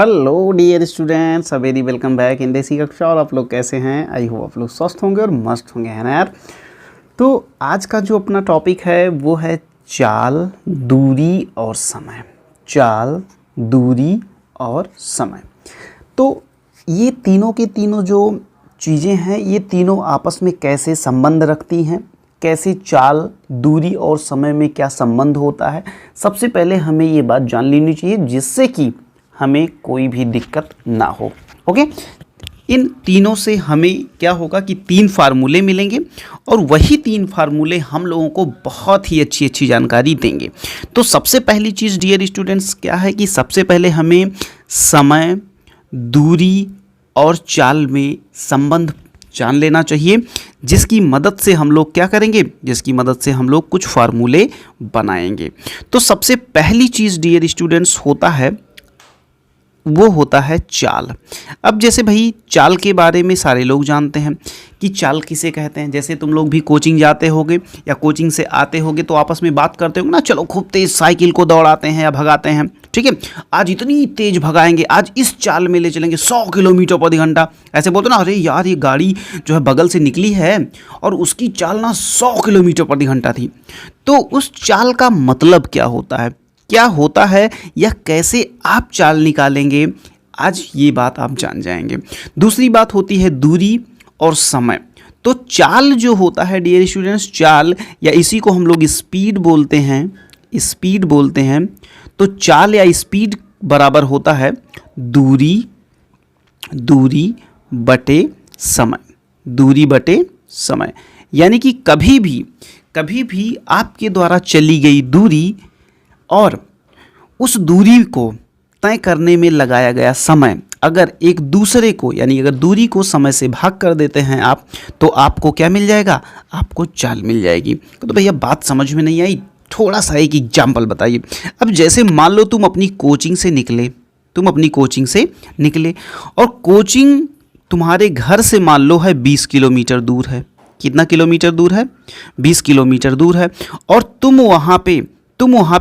Hello dear students, very welcome back in Desi Kaksha. और आप लोग कैसे हैं? आई होप आप लोग स्वस्थ होंगे और मस्त होंगे, है ना यार। तो आज का जो अपना टॉपिक है वो है चाल, दूरी और समय। चाल, दूरी और समय। तो ये तीनों के तीनों जो चीज़ें हैं, ये तीनों आपस में कैसे संबंध रखती हैं, कैसे चाल, दूरी और समय में क्या संबंध होता है, सबसे पहले हमें ये बात जान लेनी चाहिए, जिससे कि हमें कोई भी दिक्कत ना हो। ओके, इन तीनों से हमें क्या होगा कि 3 फार्मूले मिलेंगे और वही 3 फार्मूले हम लोगों को बहुत ही अच्छी अच्छी जानकारी देंगे। तो सबसे पहली चीज़ डियर स्टूडेंट्स क्या है कि सबसे पहले हमें समय, दूरी और चाल में संबंध जान लेना चाहिए, जिसकी मदद से हम लोग क्या करेंगे, जिसकी मदद से हम लोग कुछ फार्मूले बनाएंगे। तो सबसे पहली चीज़ डियर स्टूडेंट्स होता है वो होता है चाल। अब जैसे भाई चाल के बारे में सारे लोग जानते हैं कि चाल किसे कहते हैं। जैसे तुम लोग भी कोचिंग जाते होगे या कोचिंग से आते होगे तो आपस में बात करते होगे ना, चलो खूब तेज़ साइकिल को दौड़ाते हैं या भगाते हैं, ठीक है, आज इतनी तेज़ भगाएंगे, आज इस चाल में ले चलेंगे 100 किलोमीटर प्रति घंटा। ऐसे बोलते ना, अरे यार ये गाड़ी जो है बगल से निकली है और उसकी चाल ना 100 किलोमीटर प्रति घंटा थी। तो उस चाल का मतलब क्या होता है, क्या होता है या कैसे आप चाल निकालेंगे, आज ये बात आप जान जाएंगे। दूसरी बात होती है दूरी और समय। तो चाल जो होता है डियर स्टूडेंट्स, चाल या इसी को हम लोग स्पीड बोलते हैं, स्पीड बोलते हैं। तो चाल या स्पीड बराबर होता है दूरी, दूरी बटे समय, दूरी बटे समय। यानी कि कभी भी आपके द्वारा चली गई दूरी और उस दूरी को तय करने में लगाया गया समय अगर एक दूसरे को, यानी अगर दूरी को समय से भाग कर देते हैं आप, तो आपको क्या मिल जाएगा, आपको चाल मिल जाएगी। तो भैया बात समझ में नहीं आई, थोड़ा सा एक एग्जाम्पल बताइए। अब जैसे मान लो तुम अपनी कोचिंग से निकले, और कोचिंग तुम्हारे घर से मान लो है 20 किलोमीटर दूर है। कितना किलोमीटर दूर है? 20 किलोमीटर दूर है। और तुम वहाँ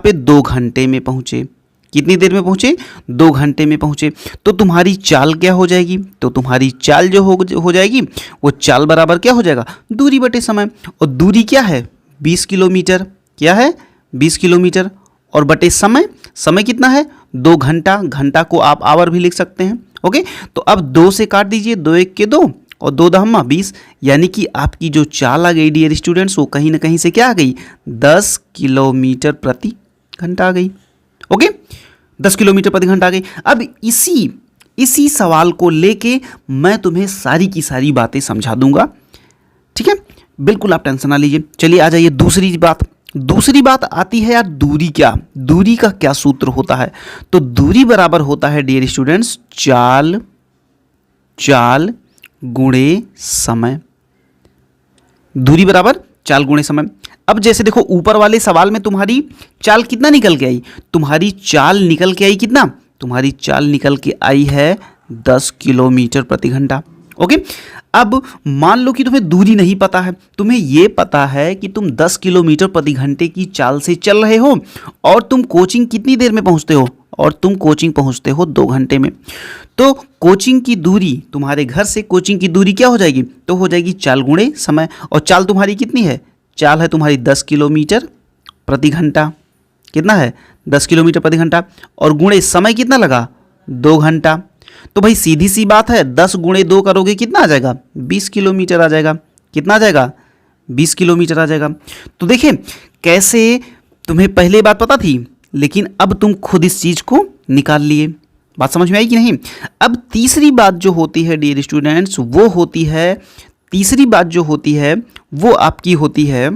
पे 2 घंटे में पहुँचे। कितनी देर में पहुँचे? 2 घंटे में पहुँचे। तो तुम्हारी चाल क्या हो जाएगी? तो तुम्हारी चाल जो हो जाएगी, वो चाल बराबर क्या हो जाएगा, दूरी बटे समय। और दूरी क्या है? 20 किलोमीटर। क्या है? 20 किलोमीटर। और बटे समय, समय कितना है? 2 घंटा। घंटा को आप आवर भी लिख सकते हैं। ओके, तो अब 2 से काट दीजिए, 2 1 के 2 और 2 दहम्मा 20। यानी कि आपकी जो चाल आ गई डियर स्टूडेंट्स, वो कहीं ना कहीं से क्या आ गई, 10 किलोमीटर प्रति घंटा आ गई। ओके, 10 किलोमीटर प्रति घंटा आ गई। अब इसी सवाल को लेके मैं तुम्हें सारी की सारी बातें समझा दूंगा, ठीक है, बिल्कुल आप टेंशन ना लीजिए। चलिए आ जाइए दूसरी बात आती है यार, दूरी का क्या सूत्र होता है। तो दूरी बराबर होता है डियर स्टूडेंट्स चाल गुणे समय। दूरी बराबर चाल गुणे समय। अब जैसे देखो ऊपर वाले सवाल में तुम्हारी चाल कितना निकल के आई, तुम्हारी चाल निकल के आई कितना, तुम्हारी चाल निकल के आई है 10 किलोमीटर प्रति घंटा। ओके, अब मान लो कि तुम्हें दूरी नहीं पता है, तुम्हें यह पता है कि तुम 10 किलोमीटर प्रति घंटे की चाल से चल रहे हो और तुम कोचिंग कितनी देर में पहुंचते हो, और तुम कोचिंग पहुंचते हो 2 घंटे में। तो कोचिंग की दूरी, तुम्हारे घर से कोचिंग की दूरी क्या हो जाएगी, तो हो जाएगी चाल गुणे समय। और चाल तुम्हारी कितनी है, चाल है तुम्हारी 10 किलोमीटर प्रति घंटा। कितना है? 10 किलोमीटर प्रति घंटा। और गुणे समय कितना लगा, 2 घंटा। तो भाई सीधी सी बात है, 10 गुणे 2 करोगे कितना आ जाएगा, 20 किलोमीटर आ जाएगा। कितना आ जाएगा, 20 किलोमीटर आ जाएगा। तो देखें कैसे, तुम्हें पहले बात पता थी लेकिन अब तुम खुद इस चीज़ को निकाल लिए। बात समझ में आई कि नहीं? अब तीसरी बात जो होती है डियर स्टूडेंट्स, वो होती है, तीसरी बात जो होती है वो आपकी होती है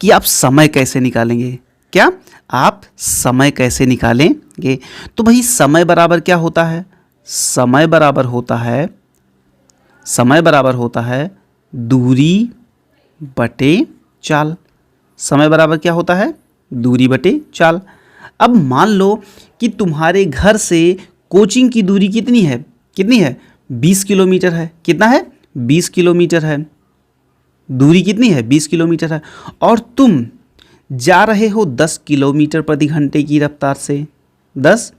कि आप समय कैसे निकालेंगे। क्या आप समय कैसे निकालेंगे? तो भाई समय बराबर क्या होता है, समय बराबर होता है दूरी बटे चाल। समय बराबर क्या होता है, दूरी बटे चाल। अब मान लो कि तुम्हारे घर से कोचिंग की दूरी कितनी है, 20 किलोमीटर है। कितना है? 20 किलोमीटर है। दूरी कितनी है, 20 किलोमीटर है। और तुम जा रहे हो 10 किलोमीटर प्रति घंटे की रफ्तार से, 10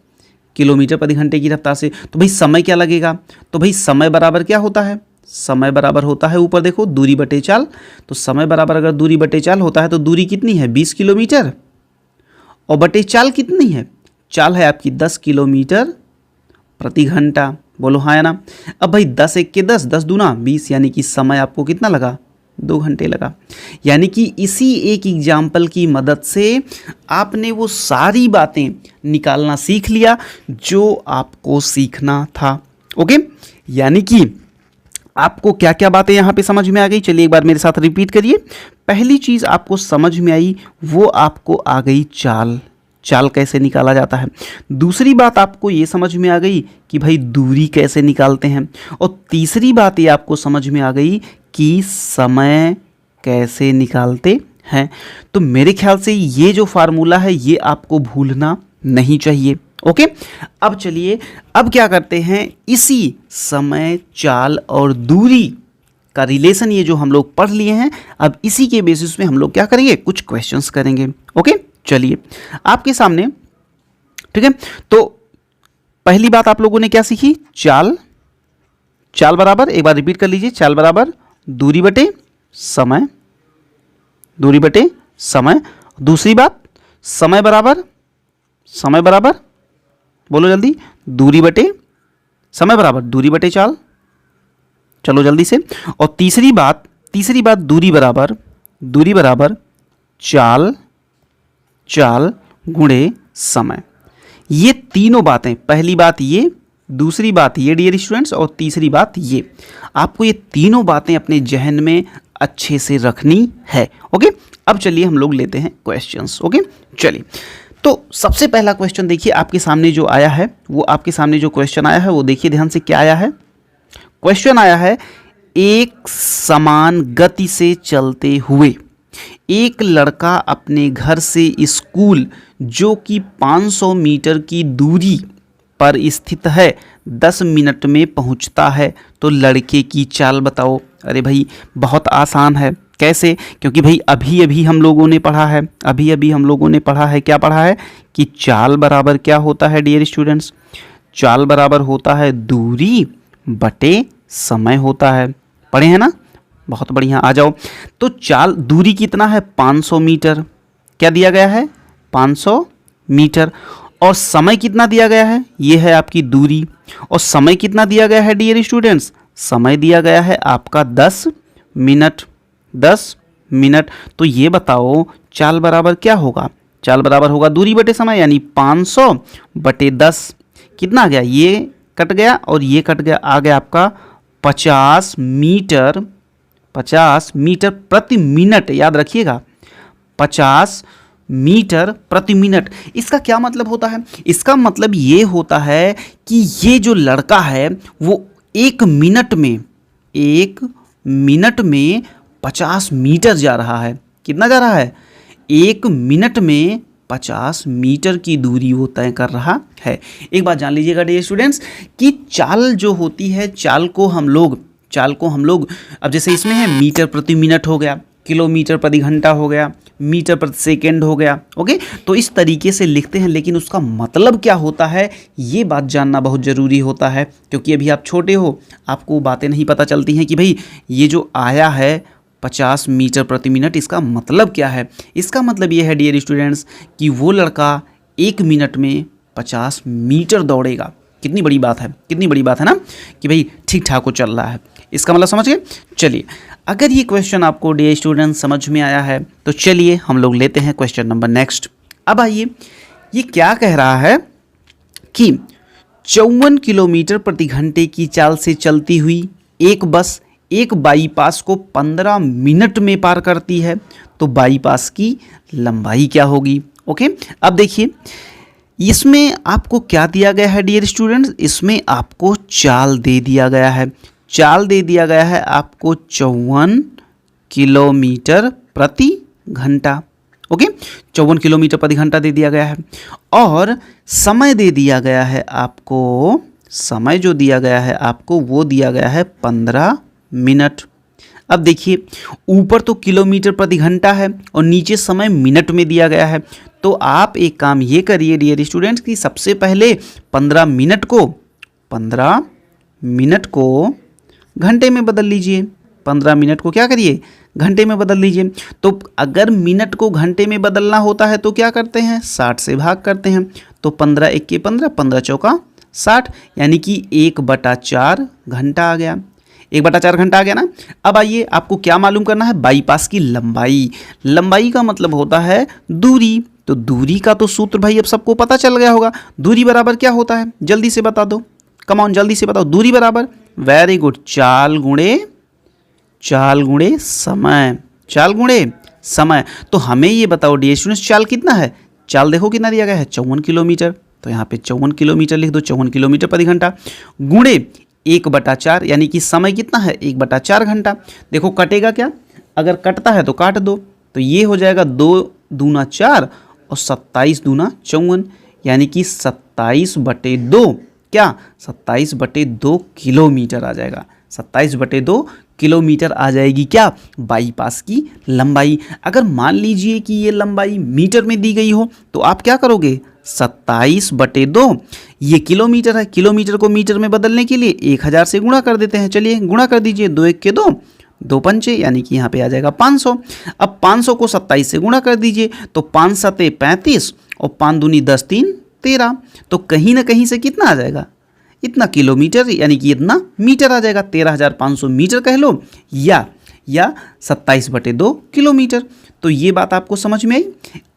किलोमीटर प्रति घंटे की रफ्तार से। तो भाई समय क्या लगेगा, तो भाई समय बराबर क्या होता है, समय बराबर होता है ऊपर देखो दूरी बटे चाल। तो समय बराबर अगर दूरी बटे चाल होता है तो दूरी कितनी है 20 किलोमीटर और बटे चाल कितनी है, चाल है आपकी 10 किलोमीटर प्रति घंटा। बोलो हाँ या ना। अब भाई 10 एक के 10, 10 दूना 20, यानी कि समय आपको कितना लगा 2 घंटे लगा। यानी कि इसी एक एग्जाम्पल की मदद से आपने वो सारी बातें निकालना सीख लिया जो आपको सीखना था। ओके, यानी कि आपको क्या क्या बातें यहाँ पे समझ में आ गई, चलिए एक बार मेरे साथ रिपीट करिए। पहली चीज़ आपको समझ में आई वो आपको आ गई चाल, चाल कैसे निकाला जाता है। दूसरी बात आपको ये समझ में आ गई कि भाई दूरी कैसे निकालते हैं। और तीसरी बात ये आपको समझ में आ गई कि समय कैसे निकालते हैं। तो मेरे ख्याल से ये जो फार्मूला है ये आपको भूलना नहीं चाहिए। ओके, अब चलिए अब क्या करते हैं, इसी समय चाल और दूरी का रिलेशन ये जो हम लोग पढ़ लिए हैं, अब इसी के बेसिस पे हम लोग क्या करेंगे, कुछ क्वेश्चंस करेंगे। ओके, चलिए आपके सामने, ठीक है। तो पहली बात आप लोगों ने क्या सीखी, चाल, चाल बराबर, एक बार रिपीट कर लीजिए, चाल बराबर दूरी बटे समय, दूरी बटे समय। दूसरी बात समय बराबर, समय बराबर, बोलो जल्दी, दूरी बटे समय बराबर दूरी बटे चाल, चलो जल्दी से। और तीसरी बात दूरी बराबर, दूरी बराबर चाल, चाल गुणे समय। ये तीनों बातें, पहली बात ये, दूसरी बात ये डियर स्टूडेंट्स, और तीसरी बात ये, आपको ये तीनों बातें अपने जहन में अच्छे से रखनी है। ओके, अब चलिए हम लोग लेते हैं क्वेश्चंस। ओके, चलिए तो सबसे पहला क्वेश्चन देखिए आपके सामने जो आया है, वो आपके सामने जो क्वेश्चन आया है वो देखिए ध्यान से क्या आया है। क्वेश्चन आया है, एक समान गति से चलते हुए एक लड़का अपने घर से स्कूल जो कि 500 मीटर की दूरी पर स्थित है 10 मिनट में पहुंचता है, तो लड़के की चाल बताओ। अरे भाई बहुत आसान है, कैसे, क्योंकि भाई अभी अभी हम लोगों ने पढ़ा है, अभी अभी हम लोगों ने पढ़ा है, क्या पढ़ा है कि चाल बराबर क्या होता है डियर स्टूडेंट्स, चाल बराबर होता है दूरी बटे समय होता है, पढ़े हैं ना, बहुत बढ़िया। आ जाओ, तो चाल दूरी कितना है 500 मीटर, क्या दिया गया है 500 मीटर, और समय कितना दिया गया है, ये है आपकी दूरी, और समय कितना दिया गया है डियर स्टूडेंट्स, समय दिया गया है आपका 10 मिनट, 10 मिनट। तो ये बताओ चाल बराबर क्या होगा, चाल बराबर होगा दूरी बटे समय, यानी 500 बटे 10, कितना आ गया, ये कट गया और ये कट गया, आ गया आपका 50 मीटर, 50 मीटर प्रति मिनट, याद रखिएगा 50 मीटर प्रति मिनट। इसका क्या मतलब होता है, इसका मतलब ये होता है कि ये जो लड़का है वो एक मिनट में 50 मीटर जा रहा है, कितना जा रहा है, एक मिनट में 50 मीटर की दूरी वो तय कर रहा है। एक बात जान लीजिएगा डियर स्टूडेंट्स कि चाल जो होती है, चाल को हम लोग अब जैसे इसमें है मीटर प्रति मिनट हो गया, किलोमीटर प्रति घंटा हो गया, मीटर प्रति सेकेंड हो गया। ओके, तो इस तरीके से लिखते हैं, लेकिन उसका मतलब क्या होता है ये बात जानना बहुत ज़रूरी होता है, क्योंकि अभी आप छोटे हो, आपको बातें नहीं पता चलती हैं कि भाई ये जो आया है 50 मीटर प्रति मिनट, इसका मतलब क्या है। इसका मतलब ये है डियर स्टूडेंट्स कि वो लड़का एक मिनट में 50 मीटर दौड़ेगा। कितनी बड़ी बात है, कितनी बड़ी बात है ना, कि भाई ठीक ठाक को चल रहा है, इसका मतलब समझ गए। चलिए अगर ये क्वेश्चन आपको डियर स्टूडेंट समझ में आया है तो चलिए हम लोग लेते हैं क्वेश्चन नंबर नेक्स्ट। अब आइए, ये क्या कह रहा है कि 54 किलोमीटर प्रति घंटे की चाल से चलती हुई एक बस एक बाईपास को 15 मिनट में पार करती है, तो बाईपास की लंबाई क्या होगी। ओके, अब देखिए इसमें आपको क्या दिया गया है डियर स्टूडेंट्स, इसमें आपको चाल दे दिया गया है, चाल दे दिया गया है आपको 54 किलोमीटर प्रति घंटा। ओके, 54 किलोमीटर प्रति घंटा दे दिया गया है, और समय दे दिया गया है आपको, समय जो दिया गया है आपको वो दिया गया है 15 मिनट। अब देखिए ऊपर तो किलोमीटर प्रति घंटा है और नीचे समय मिनट में दिया गया है। तो आप एक काम ये करिए डियर स्टूडेंट्स कि सबसे पहले 15 मिनट को घंटे में बदल लीजिए। 15 मिनट को क्या करिए, घंटे में बदल लीजिए। तो अगर मिनट को घंटे में बदलना होता है तो क्या करते हैं, 60 से भाग करते हैं। तो 15 1 15, 15 चौका 60, यानी कि 1/4 घंटा आ गया। 1/4 घंटा आ गया ना। अब आइए आपको क्या मालूम करना है, बाईपास की लंबाई। लंबाई का मतलब होता है दूरी। तो दूरी का तो सूत्र भाई अब सबको पता चल गया होगा। दूरी बराबर क्या होता है, जल्दी से बता दो, कम ऑन जल्दी से बताओ। दूरी बराबर, वेरी गुड, चाल गुणे समय। चाल गुणे समय। तो हमें ये बताओ डियर स्टूडेंट्स, चाल कितना है, चाल देखो कितना दिया गया है, 54 किलोमीटर। तो यहाँ पे 54 किलोमीटर लिख दो, 54 किलोमीटर प्रति घंटा गुणे 1/4, यानी कि समय कितना है, 1/4 घंटा। देखो कटेगा क्या, अगर कटता है तो काट दो। तो ये हो जाएगा 2 दूना 4 और 27 दूना 54, यानी कि 27/2 क्या, 27/2 किलोमीटर आ जाएगा। 27/2 किलोमीटर आ जाएगी क्या, बाईपास की लंबाई। अगर मान लीजिए कि ये लंबाई मीटर में दी गई हो तो आप क्या करोगे, 27/2, ये किलोमीटर है, किलोमीटर को मीटर में बदलने के लिए 1000 से गुणा कर देते हैं। चलिए गुणा कर दीजिए, 2 1 के 2, 2 पंचे, यानी कि यहाँ पे आ जाएगा 500। अब 500 को 27 से गुणा कर दीजिए, तो 5 7 35 और 5 दूनी 10 3 13। तो कहीं ना कहीं से कितना आ जाएगा, इतना किलोमीटर, यानी कि इतना मीटर आ जाएगा। 13,500 मीटर कह लो या 27/2 किलोमीटर। तो ये बात आपको समझ में आई।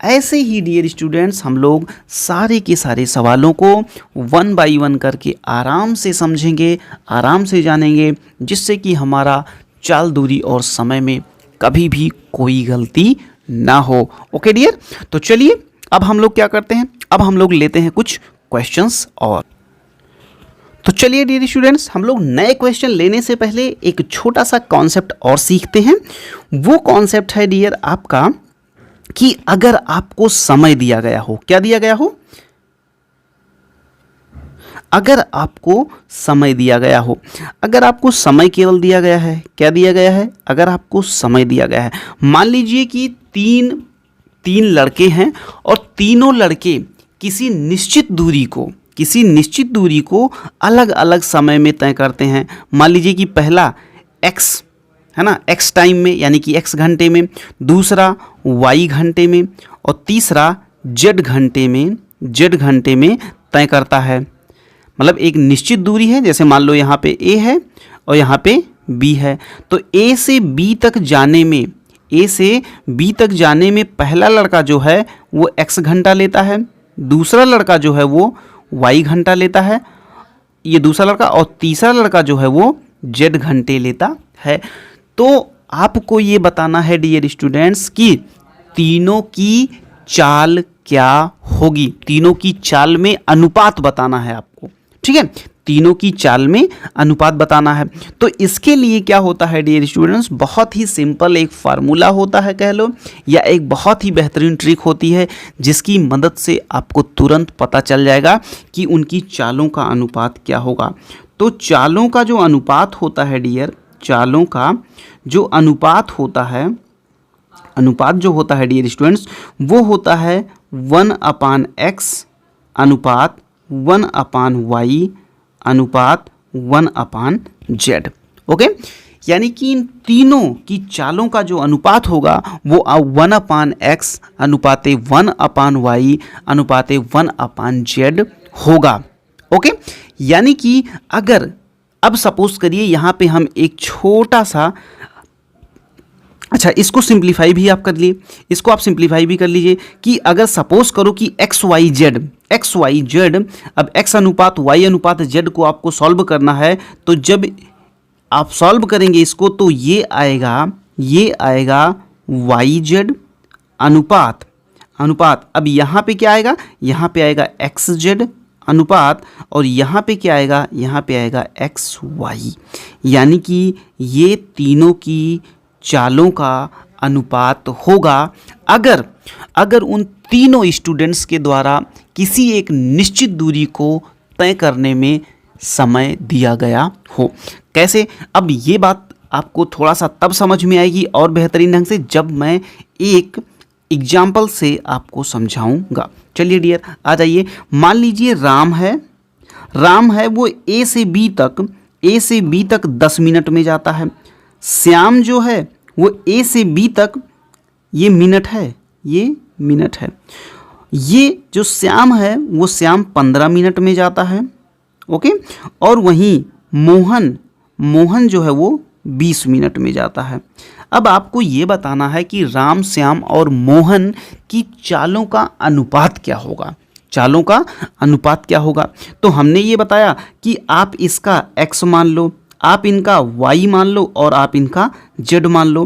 ऐसे ही डियर स्टूडेंट्स हम लोग सारे के सारे सवालों को 1 बाय 1 करके आराम से समझेंगे, आराम से जानेंगे, जिससे कि हमारा चाल, दूरी और समय में कभी भी कोई गलती ना हो। ओके डियर, तो चलिए अब हम लोग क्या करते हैं, अब हम लोग लेते हैं कुछ क्वेश्चंस और। तो चलिए डियर स्टूडेंट्स, हम लोग नए क्वेश्चन लेने से पहले एक छोटा सा कॉन्सेप्ट और सीखते हैं। वो कॉन्सेप्ट है डियर आपका कि अगर आपको समय दिया गया हो, क्या दिया गया हो, अगर आपको समय दिया गया हो, अगर आपको समय केवल दिया गया है, क्या दिया गया है, अगर आपको समय दिया गया है, मान लीजिए कि तीन लड़के हैं और तीनों लड़के किसी निश्चित दूरी को अलग अलग समय में तय करते हैं। मान लीजिए कि पहला x है ना, x टाइम में, यानी कि x घंटे में, दूसरा y घंटे में और तीसरा z घंटे में तय करता है। मतलब एक निश्चित दूरी है, जैसे मान लो यहाँ पे a है और यहाँ पे b है। तो a से b तक जाने में पहला लड़का जो है वो x घंटा लेता है, दूसरा लड़का जो है वो y घंटा लेता है, ये दूसरा लड़का, और तीसरा लड़का जो है वो z घंटे लेता है। तो आपको ये बताना है डियर स्टूडेंट्स कि तीनों की चाल क्या होगी, तीनों की चाल में अनुपात बताना है आपको, ठीक है, तीनों की चाल में अनुपात बताना है। तो इसके लिए क्या होता है डियर स्टूडेंट्स, बहुत ही सिंपल एक फार्मूला होता है कह लो, या एक बहुत ही बेहतरीन ट्रिक होती है जिसकी मदद से आपको तुरंत पता चल जाएगा कि उनकी चालों का अनुपात क्या होगा। तो चालों का जो अनुपात होता है डियर, चालों का जो अनुपात होता है, अनुपात जो होता है डियर स्टूडेंट्स, वो होता है 1/x अनुपात 1/y अनुपात 1/z। ओके, यानी कि इन तीनों की चालों का जो अनुपात होगा वो 1/x अनुपाते 1/y अनुपाते 1/z होगा। ओके, यानी कि अगर अब सपोज करिए यहाँ पे हम एक छोटा सा, अच्छा इसको सिंप्लीफाई भी आप कर लिए, इसको आप सिंप्लीफाई भी कर लीजिए कि अगर सपोज करो कि एक्स वाई जेड, अब x अनुपात y अनुपात z को आपको सॉल्व करना है। तो जब आप सॉल्व करेंगे इसको तो ये आएगा yz अनुपात, अब यहाँ पे क्या आएगा, यहाँ पे आएगा xz अनुपात, और यहाँ पे क्या आएगा, यहाँ पे आएगा xy, यानी कि ये तीनों की चालों का अनुपात होगा अगर उन तीनों स्टूडेंट्स के द्वारा किसी एक निश्चित दूरी को तय करने में समय दिया गया हो। कैसे, अब ये बात आपको थोड़ा सा तब समझ में आएगी और बेहतरीन ढंग से जब मैं एक एग्जाम्पल से आपको समझाऊंगा। चलिए डियर आ जाइए। मान लीजिए राम है वो ए से बी तक 10 मिनट में जाता है। श्याम जो है वो ए से बी तक, ये मिनट है, ये जो श्याम है वो श्याम 15 मिनट में जाता है। ओके, और वहीं मोहन जो है वो 20 मिनट में जाता है। अब आपको ये बताना है कि राम, श्याम और मोहन की चालों का अनुपात क्या होगा। तो हमने ये बताया कि आप इसका x मान लो, आप इनका y मान लो और आप इनका z मान लो।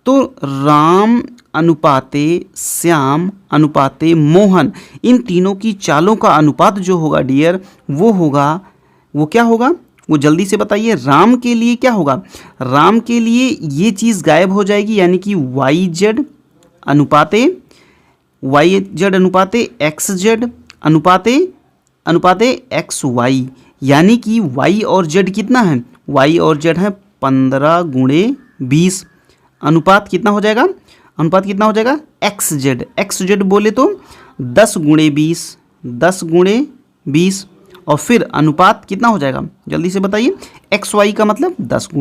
तो राम अनुपाते श्याम अनुपाते मोहन, इन तीनों की चालों का अनुपात जो होगा डियर वो क्या होगा, वो जल्दी से बताइए। राम के लिए क्या होगा, राम के लिए ये चीज़ गायब हो जाएगी, यानी कि वाई जेड अनुपाते एक्स जेड अनुपाते एक्स वाई, यानी कि वाई और जेड कितना है, वाई और जेड है 15 × 20। अनुपात कितना हो जाएगा एक्स जेड बोले तो 10 × 20 और फिर अनुपात कितना हो जाएगा, जल्दी से बताइए। एक्स वाई का मतलब 10 ×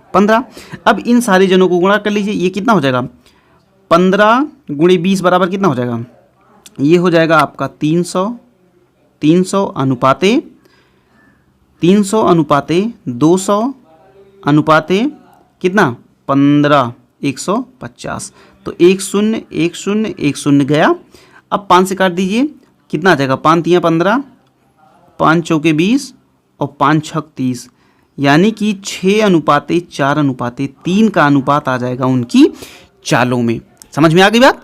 15। अब इन सारे जनों को गुणा कर लीजिए, ये कितना हो जाएगा 15 × 20 बराबर कितना हो जाएगा, ये हो जाएगा आपका 300 अनुपाते 200 अनुपाते कितना 15 150। तो 1 0 1 0 1 0 गया। अब 5 से काट दीजिए, कितना आ जाएगा, 5 × 15 5 चौके 20 और 5 छक 30, यानी कि 6:4:3 का अनुपात आ जाएगा उनकी चालों में। समझ में आ गई बात।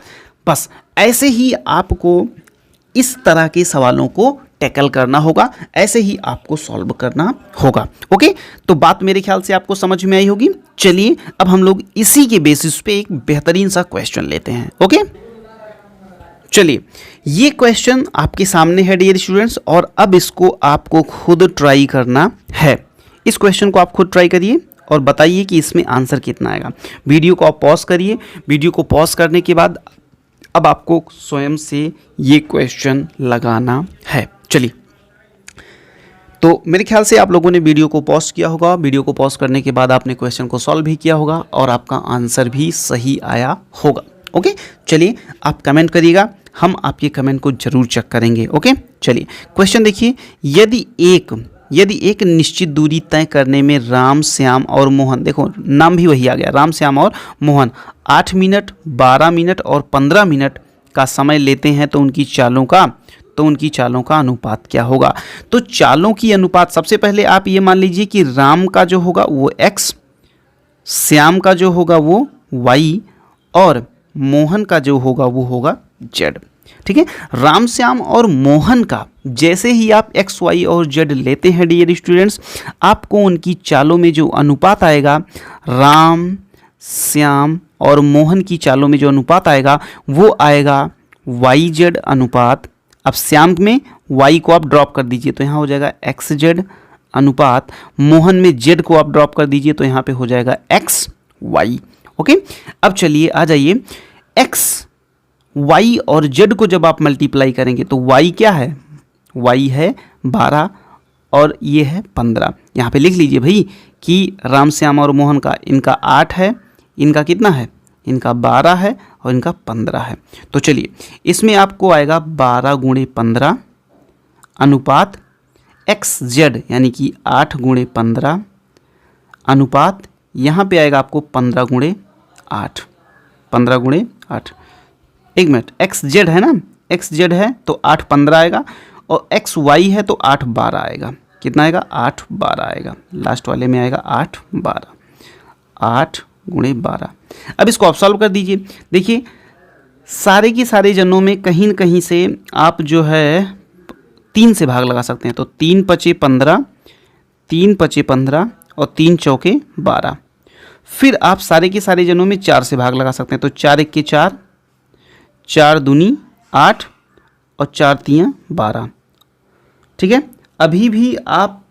बस ऐसे ही आपको इस तरह के सवालों को टैकल करना होगा, ऐसे ही आपको सॉल्व करना होगा। ओके, तो बात मेरे ख्याल से आपको समझ में आई होगी। चलिए अब हम लोग इसी के बेसिस पे एक बेहतरीन सा क्वेश्चन लेते हैं। ओके, चलिए ये क्वेश्चन आपके सामने है डियर स्टूडेंट्स, और अब इसको आपको खुद ट्राई करना है। इस क्वेश्चन को आप खुद ट्राई करिए और बताइए कि इसमें आंसर कितना आएगा। वीडियो को आप पॉज करिए, वीडियो को पॉज करने के बाद अब आपको स्वयं से ये क्वेश्चन लगाना है। चलिए, तो मेरे ख्याल से आप लोगों ने वीडियो को पॉज किया होगा, वीडियो को पॉज करने के बाद आपने क्वेश्चन को सॉल्व भी किया होगा और आपका आंसर भी सही आया होगा। ओके, चलिए आप कमेंट करिएगा, हम आपके कमेंट को जरूर चेक करेंगे। ओके, चलिए क्वेश्चन देखिए। यदि एक निश्चित दूरी तय करने में राम, श्याम और मोहन, देखो नाम भी वही आ गया, राम, श्याम और मोहन 8 मिनट, 12 मिनट और 15 मिनट का समय लेते हैं, तो उनकी चालों का अनुपात क्या होगा। तो चालों की अनुपात, सबसे पहले आप ये मान लीजिए कि राम का जो होगा वो x, श्याम का जो होगा वो y और मोहन का जो होगा वो होगा z। ठीक है, राम, श्याम और मोहन का जैसे ही आप x, y और z लेते हैं डियर स्टूडेंट्स, आपको उनकी चालों में जो अनुपात आएगा, राम, श्याम और मोहन की चालों में जो अनुपात आएगा वो आएगा YZ अनुपात। अब श्याम में y को आप ड्रॉप कर दीजिए तो यहाँ हो जाएगा XZ अनुपात, मोहन में z को आप ड्रॉप कर दीजिए तो यहाँ पे हो जाएगा XY। ओके, अब चलिए आ जाइए, x, y और z को जब आप मल्टीप्लाई करेंगे तो y क्या है, y है 12 और ये है 15। यहाँ पे लिख लीजिए भाई कि राम, श्याम और मोहन का इनका 8 है, इनका कितना है, इनका 12 है और इनका 15 है। तो चलिए इसमें आपको आएगा 12 × 15 अनुपात XZ, यानी कि 8 × 15 अनुपात, यहाँ पे आएगा आपको 15 × 8, 15 × 8। एक मिनट, XZ है ना, XZ है तो 8 15 आएगा और XY है तो 8 12 आएगा। कितना आएगा, 8 12 आएगा, लास्ट वाले में आएगा 8 12, 8 × 12। अब इसको आप सॉल्व कर दीजिए। देखिए सारे के सारे जनों में कहीं न कहीं से आप जो है 3 से भाग लगा सकते हैं, तो 3 × 15, 3 × 15 और 3 चौके 12। फिर आप सारे के सारे जनों में 4 से भाग लगा सकते हैं, तो 4 1 के 4, 4 दूनी 8 और 4 3 12। ठीक है, अभी भी आप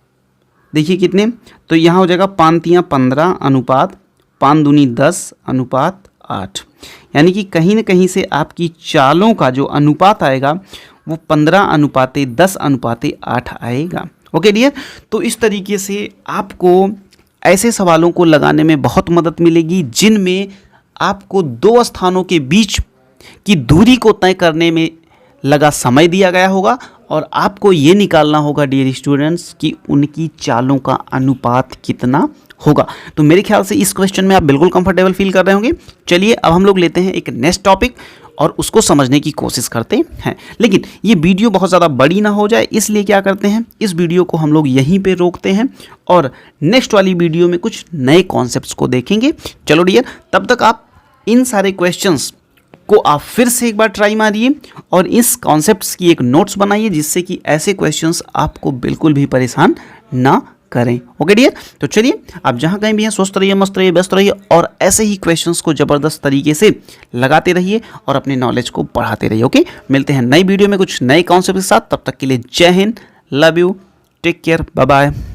देखिए कितने, तो यहाँ हो जाएगा 5 तियाँ 15 अनुपात 5 दूनी 10 अनुपात 8, यानी कि कहीं ना कहीं से आपकी चालों का जो अनुपात आएगा वो 15 अनुपाते 10 अनुपाते 8 आएगा। ओके डियर, तो इस तरीके से आपको ऐसे सवालों को लगाने में बहुत मदद मिलेगी जिनमें आपको दो स्थानों के बीच की दूरी को तय करने में लगा समय दिया गया होगा और आपको ये निकालना होगा डियर स्टूडेंट्स कि उनकी चालों का अनुपात कितना होगा। तो मेरे ख्याल से इस क्वेश्चन में आप बिल्कुल कंफर्टेबल फील कर रहे होंगे। चलिए अब हम लोग लेते हैं एक नेक्स्ट टॉपिक और उसको समझने की कोशिश करते हैं, लेकिन ये वीडियो बहुत ज़्यादा बड़ी ना हो जाए इसलिए क्या करते हैं, इस वीडियो को हम लोग यहीं पे रोकते हैं और नेक्स्ट वाली वीडियो में कुछ नए कॉन्सेप्ट्स को देखेंगे। चलो डियर, तब तक आप इन सारे क्वेश्चंस को आप फिर से एक बार ट्राई मारिए और इस कॉन्सेप्ट्स की एक नोट्स बनाइए जिससे कि ऐसे क्वेश्चंस आपको बिल्कुल भी परेशान ना करें। ओके डियर, तो चलिए आप जहां कहीं भी हैं स्वस्थ रहिए, मस्त रहिए, व्यस्त रहिए और ऐसे ही क्वेश्चंस को ज़बरदस्त तरीके से लगाते रहिए और अपने नॉलेज को बढ़ाते रहिए। ओके, मिलते हैं नई वीडियो में कुछ नए कॉन्सेप्ट के साथ, तब तक के लिए जय हिंद, love you, take care, bye bye.